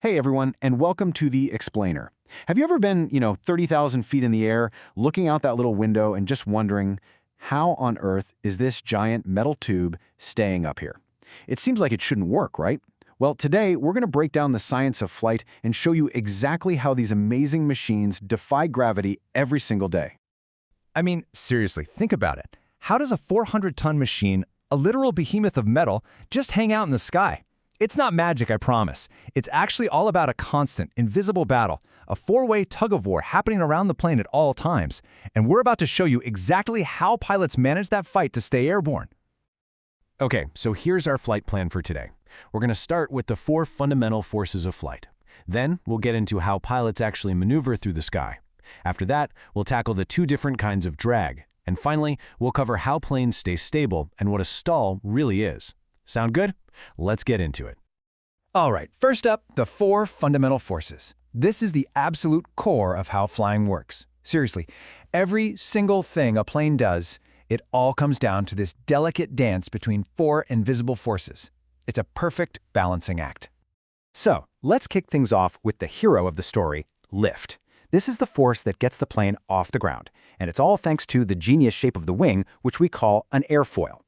Hey everyone, and welcome to The Explainer. Have you ever been, 30,000 feet in the air, looking out that little window and just wondering, how on earth is this giant metal tube staying up here? It seems like it shouldn't work, right? Well, today we're going to break down the science of flight and show you exactly how these amazing machines defy gravity every single day. I mean, seriously, think about it. How does a 400-ton machine, a literal behemoth of metal, just hang out in the sky? It's not magic, I promise. It's actually all about a constant, invisible battle, a four-way tug-of-war happening around the plane at all times. And we're about to show you exactly how pilots manage that fight to stay airborne. Okay, so here's our flight plan for today. We're going to start with the 4 fundamental forces of flight. Then we'll get into how pilots actually maneuver through the sky. After that, we'll tackle the 2 different kinds of drag. And finally, we'll cover how planes stay stable and what a stall really is. Sound good? Let's get into it. All right, first up, the 4 fundamental forces. This is the absolute core of how flying works. Seriously, every single thing a plane does, it all comes down to this delicate dance between 4 invisible forces. It's a perfect balancing act. So, let's kick things off with the hero of the story, lift. This is the force that gets the plane off the ground, and it's all thanks to the genius shape of the wing, which we call an airfoil.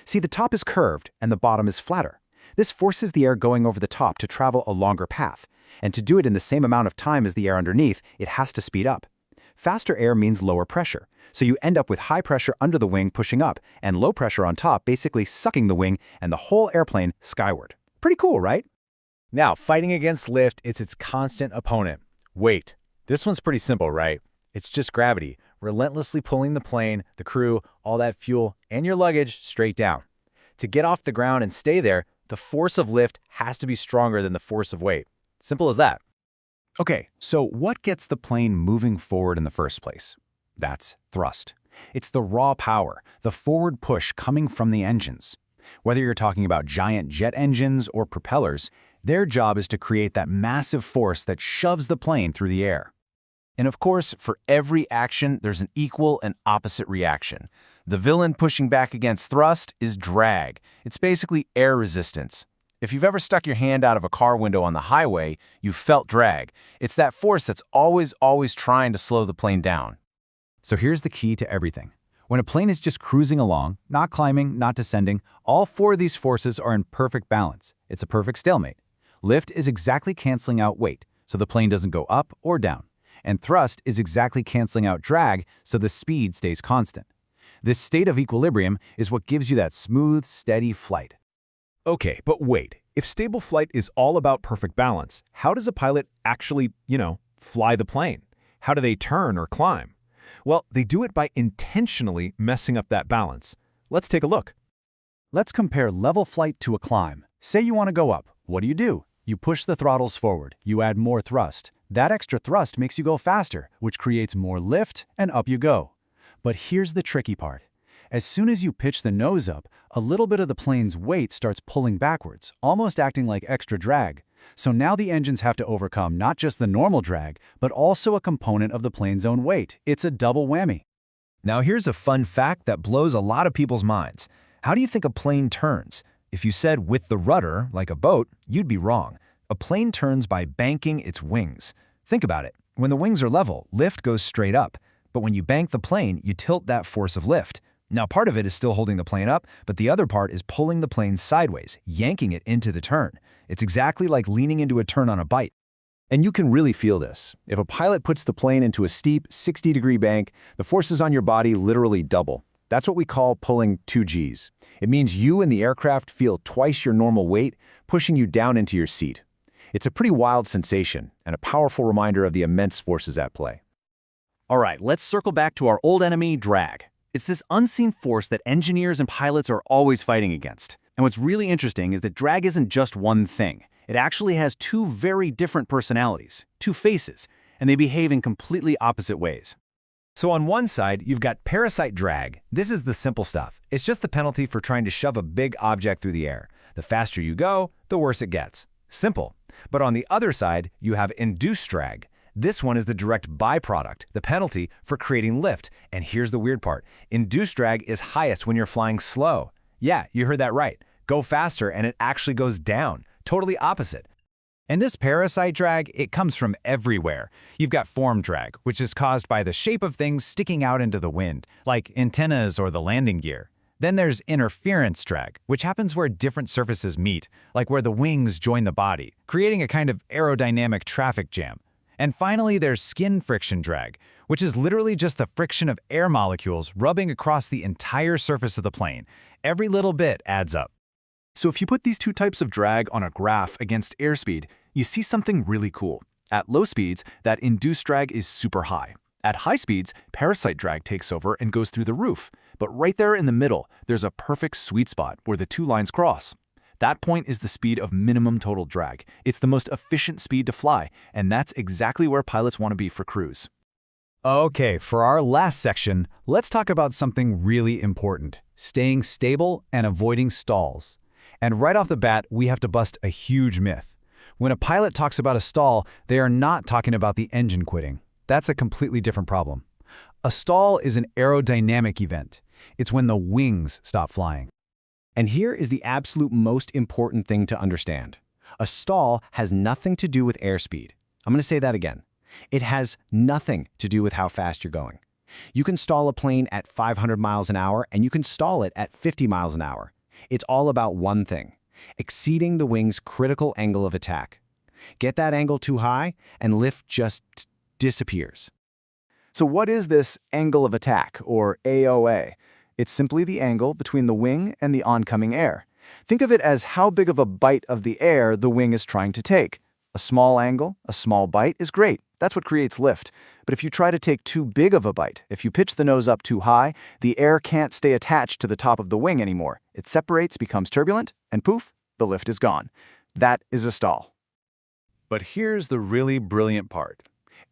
See, the top is curved and the bottom is flatter. This forces the air going over the top to travel a longer path, and to do it in the same amount of time as the air underneath, it has to speed up. Faster air means lower pressure, so you end up with high pressure under the wing pushing up, and low pressure on top basically sucking the wing and the whole airplane skyward. Pretty cool, right? Now, fighting against lift, it's its constant opponent, weight. This one's pretty simple, right? It's just gravity, relentlessly pulling the plane, the crew, all that fuel, and your luggage straight down. To get off the ground and stay there, the force of lift has to be stronger than the force of weight. Simple as that. Okay, so what gets the plane moving forward in the first place? That's thrust. It's the raw power, the forward push coming from the engines. Whether you're talking about giant jet engines or propellers, their job is to create that massive force that shoves the plane through the air. And of course, for every action, there's an equal and opposite reaction. The villain pushing back against thrust is drag. It's basically air resistance. If you've ever stuck your hand out of a car window on the highway, you've felt drag. It's that force that's always trying to slow the plane down. So here's the key to everything. When a plane is just cruising along, not climbing, not descending, all 4 of these forces are in perfect balance. It's a perfect stalemate. Lift is exactly canceling out weight, so the plane doesn't go up or down. And thrust is exactly canceling out drag, so the speed stays constant. This state of equilibrium is what gives you that smooth, steady flight. Okay, but wait. If stable flight is all about perfect balance, how does a pilot actually, fly the plane? How do they turn or climb? Well, they do it by intentionally messing up that balance. Let's take a look. Let's compare level flight to a climb. Say you want to go up. What do? You push the throttles forward. You add more thrust. That extra thrust makes you go faster, which creates more lift, and up you go. But here's the tricky part. As soon as you pitch the nose up, a little bit of the plane's weight starts pulling backwards, almost acting like extra drag. So now the engines have to overcome not just the normal drag, but also a component of the plane's own weight. It's a double whammy. Now here's a fun fact that blows a lot of people's minds. How do you think a plane turns? If you said with the rudder, like a boat, you'd be wrong. A plane turns by banking its wings. Think about it. When the wings are level, lift goes straight up. But when you bank the plane, you tilt that force of lift. Now, part of it is still holding the plane up, but the other part is pulling the plane sideways, yanking it into the turn. It's exactly like leaning into a turn on a bike. And you can really feel this. If a pilot puts the plane into a steep 60-degree bank, the forces on your body literally double. That's what we call pulling 2 Gs. It means you and the aircraft feel twice your normal weight, pushing you down into your seat. It's a pretty wild sensation and a powerful reminder of the immense forces at play. All right, let's circle back to our old enemy, drag. It's this unseen force that engineers and pilots are always fighting against. And what's really interesting is that drag isn't just one thing. It actually has 2 very different personalities, 2 faces, and they behave in completely opposite ways. So on one side, you've got parasite drag. This is the simple stuff. It's just the penalty for trying to shove a big object through the air. The faster you go, the worse it gets. Simple. But on the other side, you have induced drag. This one is the direct byproduct, the penalty for creating lift. And here's the weird part. Induced drag is highest when you're flying slow. Yeah, you heard that right. Go faster and it actually goes down. Totally opposite. And this parasite drag, it comes from everywhere. You've got form drag, which is caused by the shape of things sticking out into the wind, like antennas or the landing gear. Then there's interference drag, which happens where different surfaces meet, like where the wings join the body, creating a kind of aerodynamic traffic jam. And finally, there's skin friction drag, which is literally just the friction of air molecules rubbing across the entire surface of the plane. Every little bit adds up. So if you put these two types of drag on a graph against airspeed, you see something really cool. At low speeds, that induced drag is super high. At high speeds, parasite drag takes over and goes through the roof. But right there in the middle, there's a perfect sweet spot where the two lines cross. That point is the speed of minimum total drag. It's the most efficient speed to fly, and that's exactly where pilots want to be for cruise. Okay, for our last section, let's talk about something really important: staying stable and avoiding stalls. And right off the bat, we have to bust a huge myth. When a pilot talks about a stall, they are not talking about the engine quitting. That's a completely different problem. A stall is an aerodynamic event. It's when the wings stop flying. And here is the absolute most important thing to understand. A stall has nothing to do with airspeed. I'm going to say that again. It has nothing to do with how fast you're going. You can stall a plane at 500 miles an hour, and you can stall it at 50 miles an hour. It's all about one thing: exceeding the wing's critical angle of attack. Get that angle too high, and lift just disappears. So what is this angle of attack, or AOA? It's simply the angle between the wing and the oncoming air. Think of it as how big of a bite of the air the wing is trying to take. A small angle, a small bite is great. That's what creates lift. But if you try to take too big of a bite, if you pitch the nose up too high, the air can't stay attached to the top of the wing anymore. It separates, becomes turbulent, and poof, the lift is gone. That is a stall. But here's the really brilliant part.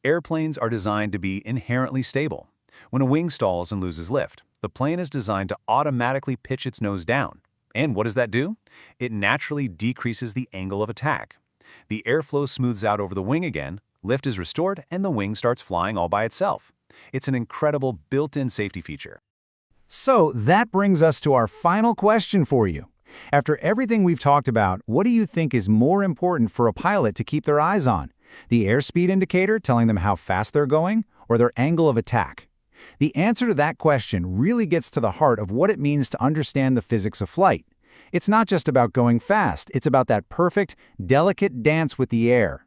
Airplanes are designed to be inherently stable. When a wing stalls and loses lift, the plane is designed to automatically pitch its nose down. And what does that do? It naturally decreases the angle of attack. The airflow smooths out over the wing again, lift is restored, and the wing starts flying all by itself. It's an incredible built-in safety feature. So that brings us to our final question for you. After everything we've talked about, what do you think is more important for a pilot to keep their eyes on? The airspeed indicator telling them how fast they're going, or their angle of attack? The answer to that question really gets to the heart of what it means to understand the physics of flight. It's not just about going fast, it's about that perfect, delicate dance with the air.